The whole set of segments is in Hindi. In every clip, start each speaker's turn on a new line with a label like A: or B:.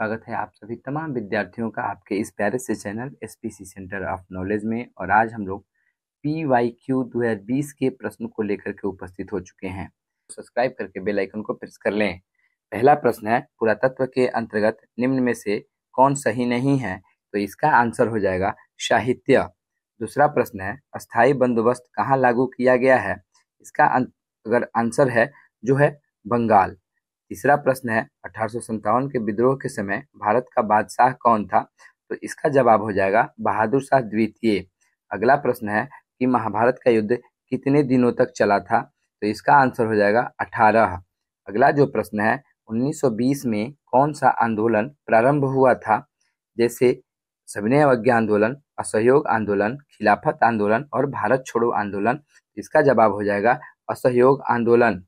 A: स्वागत है आप सभी तमाम विद्यार्थियों का आपके इस प्यारे से channel SPC centre of knowledge में। और आज हम लोग PYQ 2020 के प्रश्न को लेकर के उपस्थित हो चुके हैं। सब्सक्राइब करके बेल आइकन को प्रेस कर लें। पहला प्रश्न है, पुरातत्व के अंतर्गत निम्न में से कौन सही नहीं है? तो इसका आंसर हो जाएगा साहित्य। दूसरा प्रश्न है, अस्थायी बंदोबस्त कहाँ लागू किया गया है? इसका अगर आंसर है जो है बंगाल। तीसरा प्रश्न है, 1857 के विद्रोह के समय भारत का बादशाह कौन था? तो इसका जवाब हो जाएगा बहादुर शाह द्वितीय। अगला प्रश्न है कि महाभारत का युद्ध कितने दिनों तक चला था? तो इसका आंसर हो जाएगा 18। अगला जो प्रश्न है, 1920 में कौन सा आंदोलन प्रारंभ हुआ था? जैसे सविनय अवज्ञा आंदोलन, असहयोग आंदोलन, खिलाफत आंदोलन और भारत छोड़ो आंदोलन। इसका जवाब हो जाएगा असहयोग आंदोलन।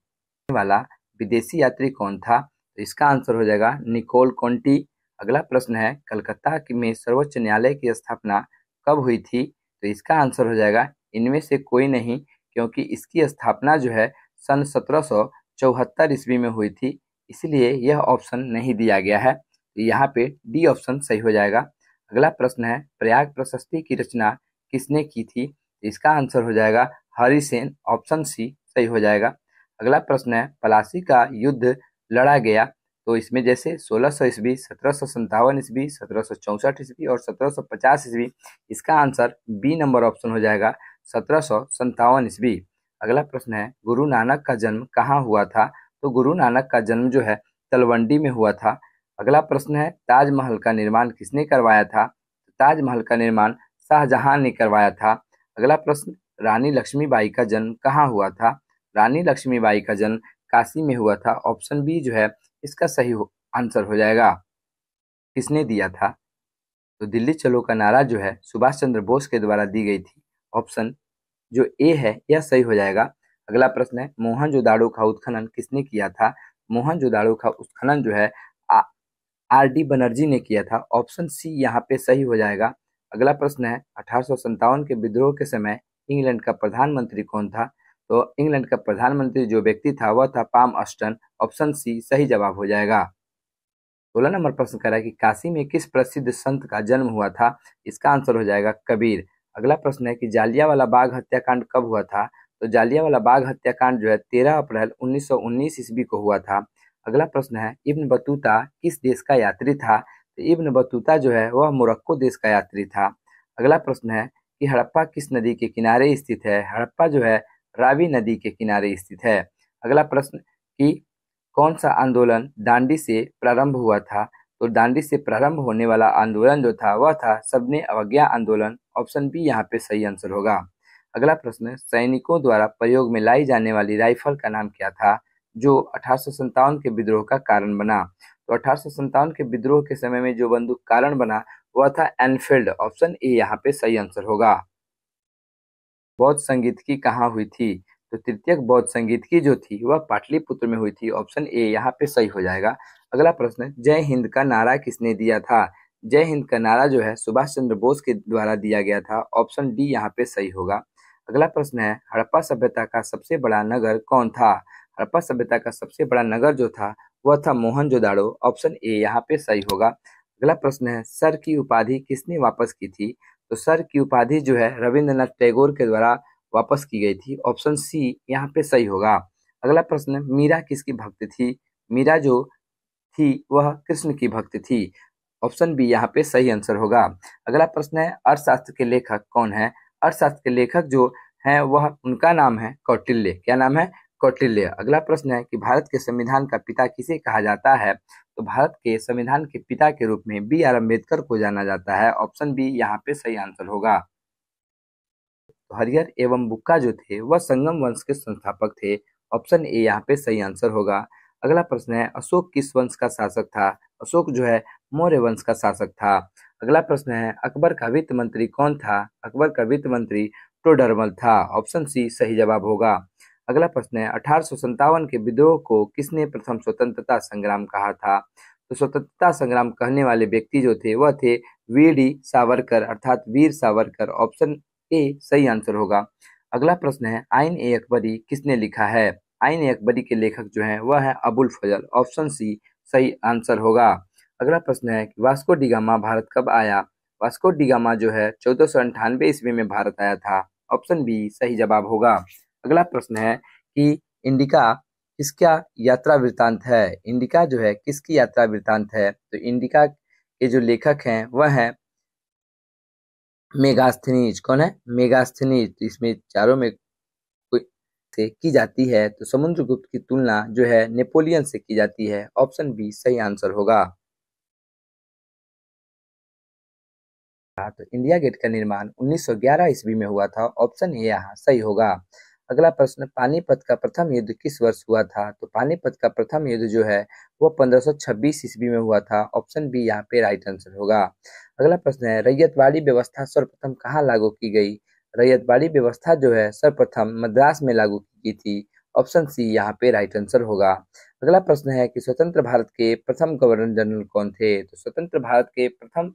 A: वाला विदेशी यात्री कौन था? तो इसका आंसर हो जाएगा निकोल कोंटी। अगला प्रश्न है, कलकत्ता में सर्वोच्च न्यायालय की स्थापना कब हुई थी? तो इसका आंसर हो जाएगा इनमें से कोई नहीं, क्योंकि इसकी स्थापना जो है सन 1774 ईस्वी में हुई थी, इसलिए यह ऑप्शन नहीं दिया गया है। तो यहाँ पे डी ऑप्शन सही हो जाएगा। अगला प्रश्न है, प्रयाग प्रशस्ति की रचना किसने की थी? तो इसका आंसर हो जाएगा हरिसेन। ऑप्शन सी सही हो जाएगा। अगला प्रश्न है, प्लासी का युद्ध लड़ा गया तो इसमें जैसे 1600 ईस्वी, 1757 ईस्वी, 1764 ईस्वी और 1750 ईस्वी। इसका आंसर बी नंबर ऑप्शन हो जाएगा 1757 ईस्वी। अगला प्रश्न है, गुरु नानक का जन्म कहाँ हुआ था? तो गुरु नानक का जन्म जो है तलवंडी में हुआ था। अगला प्रश्न है, ताजमहल का निर्माण किसने करवाया था? ताजमहल का निर्माण शाहजहां ने करवाया था। अगला प्रश्न, रानी लक्ष्मीबाई का जन्म कहाँ हुआ था? रानी लक्ष्मीबाई का जन्म काशी में हुआ था। ऑप्शन बी जो है इसका सही आंसर हो जाएगा। किसने दिया था? तो दिल्ली चलो का नारा जो है सुभाष चंद्र बोस के द्वारा दी गई थी। ऑप्शन जो ए है यह सही हो जाएगा। अगला प्रश्न है, मोहनजोदाड़ो का उत्खनन किसने किया था? मोहनजोदाड़ो का उत्खनन जो है RD बनर्जी ने किया था। ऑप्शन सी यहाँ पे सही हो जाएगा। अगला प्रश्न है, 1857 के विद्रोह के समय इंग्लैंड का प्रधानमंत्री कौन था? तो इंग्लैंड का प्रधानमंत्री जो व्यक्ति था वह था पाम अस्टन। ऑप्शन सी सही जवाब हो जाएगा। 16 नंबर प्रश्न कर रहा है कि काशी में किस प्रसिद्ध संत का जन्म हुआ था? इसका आंसर हो जाएगा कबीर। अगला प्रश्न है कि जालियांवाला बाग हत्याकांड कब हुआ था? तो जालियांवाला बाग हत्याकांड जो है 13 अप्रैल 1919 ईस्वी को हुआ था। अगला प्रश्न है, इब्न बतूता किस देश का यात्री था? तो इब्न बतूता जो है वह मोरक्को देश का यात्री था। अगला प्रश्न है कि हड़प्पा किस नदी के किनारे स्थित है? हड़प्पा जो है रावी नदी के किनारे स्थित है। अगला प्रश्न कि कौन सा आंदोलन दांडी से प्रारंभ हुआ था? तो दांडी से प्रारंभ होने वाला आंदोलन जो था वह था सविनय अवज्ञा आंदोलन। ऑप्शन बी यहाँ पे सही आंसर होगा। अगला प्रश्न, सैनिकों द्वारा प्रयोग में लाई जाने वाली राइफल का नाम क्या था जो 1857 के विद्रोह का कारण बना? तो 1857 के विद्रोह के समय में जो बंदूक कारण बना वह था एनफील्ड। ऑप्शन ए यहाँ पे सही आंसर होगा। बौद्ध संगीत की कहाँ हुई थी? तो तृतीयक बौद्ध संगीत की जो थी वह पाटलिपुत्र में हुई थी। ऑप्शन ए यहाँ पे सही हो जाएगा। अगला प्रश्न, जय हिंद का नारा किसने दिया था? जय हिंद का नारा जो है सुभाष चंद्र बोस के द्वारा दिया गया था। ऑप्शन डी यहाँ पे सही होगा। अगला प्रश्न है, हड़प्पा सभ्यता का सबसे बड़ा नगर कौन था? हड़प्पा सभ्यता का सबसे बड़ा नगर जो था वह था मोहनजोदाड़ो। ऑप्शन ए यहाँ पे सही होगा। अगला प्रश्न है, सर की उपाधि किसने वापस की थी? तो सर की उपाधि जो है रविंद्रनाथ टैगोर के द्वारा वापस की गई थी। ऑप्शन सी यहाँ पे सही होगा। अगला प्रश्न, मीरा किसकी भक्त थी? मीरा जो थी वह कृष्ण की भक्त थी। ऑप्शन बी यहाँ पे सही आंसर होगा। अगला प्रश्न है, अर्थशास्त्र के लेखक कौन है? अर्थशास्त्र के लेखक जो है वह उनका नाम है कौटिल्य। क्या नाम है? कौटिल्य। अगला प्रश्न है कि भारत के संविधान का पिता किसे कहा जाता है? तो भारत के संविधान के पिता के रूप में BR अम्बेडकर को जाना जाता है। ऑप्शन बी यहाँ पे सही आंसर होगा। तो हरिहर एवं बुक्का जो थे वह संगम वंश के संस्थापक थे। ऑप्शन ए यहाँ पे सही आंसर होगा। अगला प्रश्न है, अशोक किस वंश का शासक था? अशोक जो है मौर्य वंश का शासक था। अगला प्रश्न है, अकबर का वित्त मंत्री कौन था? अकबर का वित्त मंत्री टोडरमल था। ऑप्शन सी सही जवाब होगा। अगला प्रश्न है, 1857 के विद्रोह को किसने प्रथम स्वतंत्रता संग्राम कहा था? तो स्वतंत्रता संग्राम कहने वाले व्यक्ति जो थे वह थे VD सावरकर अर्थात वीर सावरकर। ऑप्शन ए सही आंसर होगा। अगला प्रश्न है, आइन ए अकबरी किसने लिखा है? आइन ए अकबरी के लेखक जो हैं वह है अबुल फजल। ऑप्शन सी सही आंसर होगा। अगला प्रश्न है कि वास्को डी गामा भारत कब आया। वास्को डी गामा जो है 1498 ईस्वी में भारत आया था। ऑप्शन बी सही जवाब होगा। अगला प्रश्न है कि इंडिका किसका यात्रा वृत्तांत है। इंडिका जो है किसकी यात्रा वृत्तांत है। तो इंडिका के जो लेखक हैं वह है मेगास्थनीज। कौन है? मेगास्थनीज। तो इसमें चारों में कोई से की जाती है तो समुद्रगुप्त की तुलना जो है नेपोलियन से की जाती है। ऑप्शन बी सही आंसर होगा। तो इंडिया गेट का निर्माण 1911 ईस्वी में हुआ था। ऑप्शन ए यहाँ सही होगा। अगला प्रश्न, पानीपत का प्रथम युद्ध किस वर्ष हुआ था। तो पानीपत का प्रथम युद्ध जो है वो 1526 ईस्वी में हुआ था। ऑप्शन बी यहाँ पे राइट आंसर होगा। अगला प्रश्न है, रैयतवाड़ी व्यवस्था सर्वप्रथम कहाँ लागू की गई। रैयतवाड़ी व्यवस्था जो है सर्वप्रथम मद्रास में लागू की गई थी। ऑप्शन सी यहाँ पे राइट आंसर होगा। अगला प्रश्न है कि स्वतंत्र भारत के प्रथम गवर्नर जनरल कौन थे। तो स्वतंत्र भारत के प्रथम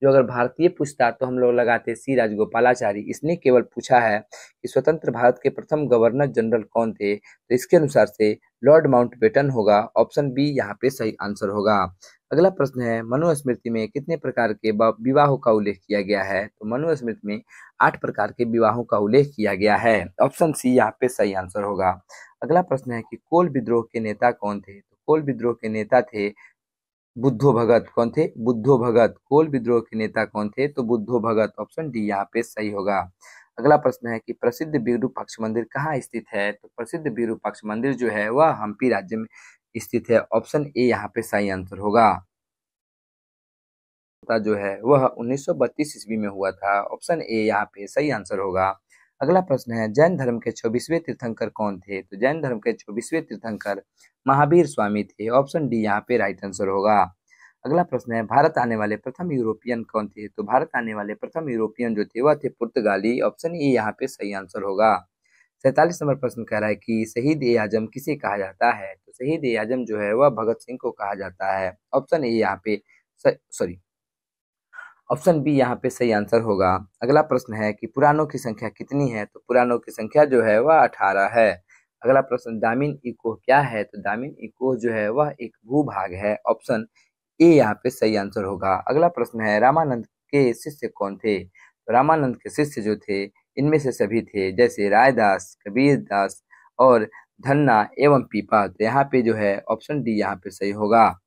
A: जो अगर भारतीय पूछता तो हम लोग लगाते सी राजगोपालाचारी। इसने केवल पूछा है कि स्वतंत्र भारत के प्रथम गवर्नर जनरल कौन थे, तो इसके अनुसार से लॉर्ड माउंटबेटन होगा। ऑप्शन बी यहाँ पे सही आंसर होगा। अगला प्रश्न है, मनुस्मृति में कितने प्रकार के विवाहों का उल्लेख किया गया है। तो मनुस्मृति में 8 प्रकार के विवाहों का उल्लेख किया गया है। ऑप्शन सी यहाँ पे सही आंसर होगा। अगला प्रश्न है कि कोल विद्रोह के नेता कौन थे। तो कोल विद्रोह के नेता थे बुद्धो भगत। कौन थे? बुद्धो भगत। कोल विद्रोह के नेता कौन थे? तो बुद्धो भगत। ऑप्शन डी यहाँ पे सही होगा। अगला प्रश्न है कि प्रसिद्ध विरूपाक्ष मंदिर कहाँ स्थित है। तो प्रसिद्ध विरूपाक्ष मंदिर जो है वह हम्पी राज्य में स्थित है। ऑप्शन ए यहाँ पे सही आंसर होगा। जो है वह 1932 ईस्वी में हुआ था। ऑप्शन ए यहाँ पे सही आंसर होगा। अगला प्रश्न है, जैन धर्म के 24वें तीर्थंकर कौन थे। तो जैन धर्म के 24वें तीर्थंकर महावीर स्वामी थे। ऑप्शन डी यहाँ पे राइट आंसर होगा। अगला प्रश्न है, भारत आने वाले प्रथम यूरोपियन कौन थे। तो भारत आने वाले प्रथम यूरोपियन जो थे वह थे पुर्तगाली। ऑप्शन ए यहाँ पे सही आंसर होगा। 47 नंबर प्रश्न कह रहा है कि शहीद ए आजम किसे कहा जाता है। तो शहीद ए आजम जो है वह भगत सिंह को कहा जाता है। ऑप्शन ए यहाँ पे सॉरी ऑप्शन बी यहाँ पे सही आंसर होगा। अगला प्रश्न है कि पुराणों की संख्या कितनी है। तो पुराणों की संख्या जो है वह 18 है। अगला प्रश्न, दामिन इको क्या है। तो दामिन इको जो है वह एक भूभाग है। ऑप्शन ए यहाँ पे सही आंसर होगा। अगला प्रश्न है, रामानंद के शिष्य कौन थे। तो रामानंद के शिष्य जो थे इनमें से सभी थे, जैसे रायदास, कबीर दास और धन्ना एवं पीपा। तो यहाँ पे जो है ऑप्शन डी यहाँ पे सही होगा।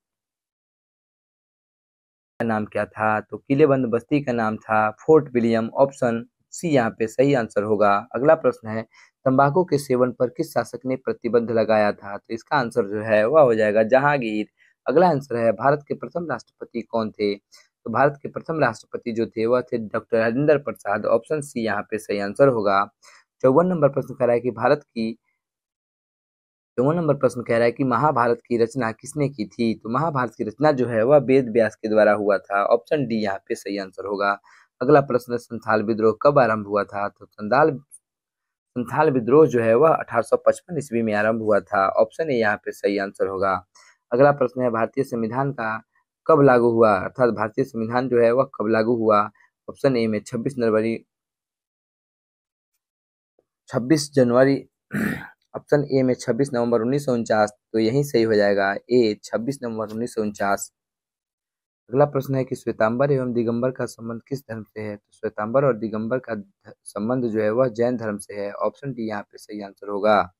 A: का नाम क्या था। तो किलेबंद बस्ती का नाम था फोर्ट विलियम। ऑप्शन सी यहाँ पे सही आंसर होगा। अगला प्रश्न है, तंबाकू के सेवन पर किस शासक ने प्रतिबंध लगाया था। तो इसका आंसर जो है वह हो जाएगा जहांगीर। अगला आंसर है, भारत के प्रथम राष्ट्रपति कौन थे। तो भारत के प्रथम राष्ट्रपति जो थे वह थे doctor Rajendra Prasad. Option C यहाँ पे सही आंसर होगा। 54 नंबर प्रश्न कह रहा है कि भारत की 54 नंबर प्रश्न कह रहा है कि महाभारत की रचना किसने की थी। तो महाभारत की रचना जो है वह वेद व्यास के द्वारा हुआ था। ऑप्शन डी यहाँ पे सही आंसर होगा। अगला प्रश्न, संथाल विद्रोह कब आरंभ हुआ था। तो संथाल विद्रोह जो है वह 1855 ईस्वी में आरंभ हुआ था। ऑप्शन ए यहाँ पे सही आंसर होगा। अगला प्रश्न है, भारतीय संविधान का कब लागू हुआ, अर्थात भारतीय संविधान जो है वह कब लागू हुआ। ऑप्शन ए में 26 जनवरी ऑप्शन ए में 26 नवंबर 1949। तो यही सही हो जाएगा, ए 26 नवंबर 1949। अगला प्रश्न है कि श्वेतांबर एवं दिगंबर का संबंध किस धर्म से है। तो श्वेतांबर और दिगंबर का संबंध जो है वह जैन धर्म से है। ऑप्शन डी यहाँ पे सही आंसर होगा।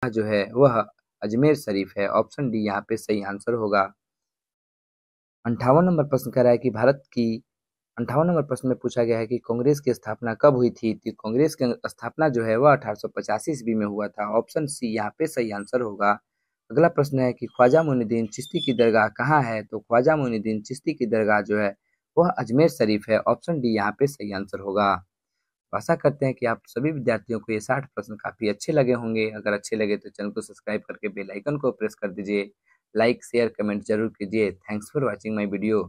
A: जो है वह अजमेर शरीफ है। ऑप्शन डी यहाँ पे सही आंसर होगा। 58 नंबर प्रश्न कह रहा है कि 58 नंबर प्रश्न में पूछा गया है कि कांग्रेस की स्थापना कब हुई थी। तो कांग्रेस की स्थापना जो है वह 1885 ईस्वी में हुआ था। ऑप्शन सी यहाँ पे सही आंसर होगा। अगला प्रश्न है कि ख्वाजा मोइनुद्दीन चिश्ती की दरगाह कहाँ है। तो ख्वाजा मोइनुद्दीन चिश्ती की दरगाह जो है वह अजमेर शरीफ है। ऑप्शन डी यहाँ पे सही आंसर होगा। आशा करते हैं कि आप सभी विद्यार्थियों को ये 60 प्रश्न काफी अच्छे लगे होंगे। अगर अच्छे लगे तो चैनल को सब्सक्राइब करके बेल आइकन को प्रेस कर दीजिए। लाइक शेयर कमेंट जरूर कीजिए। Thanks for watching my video.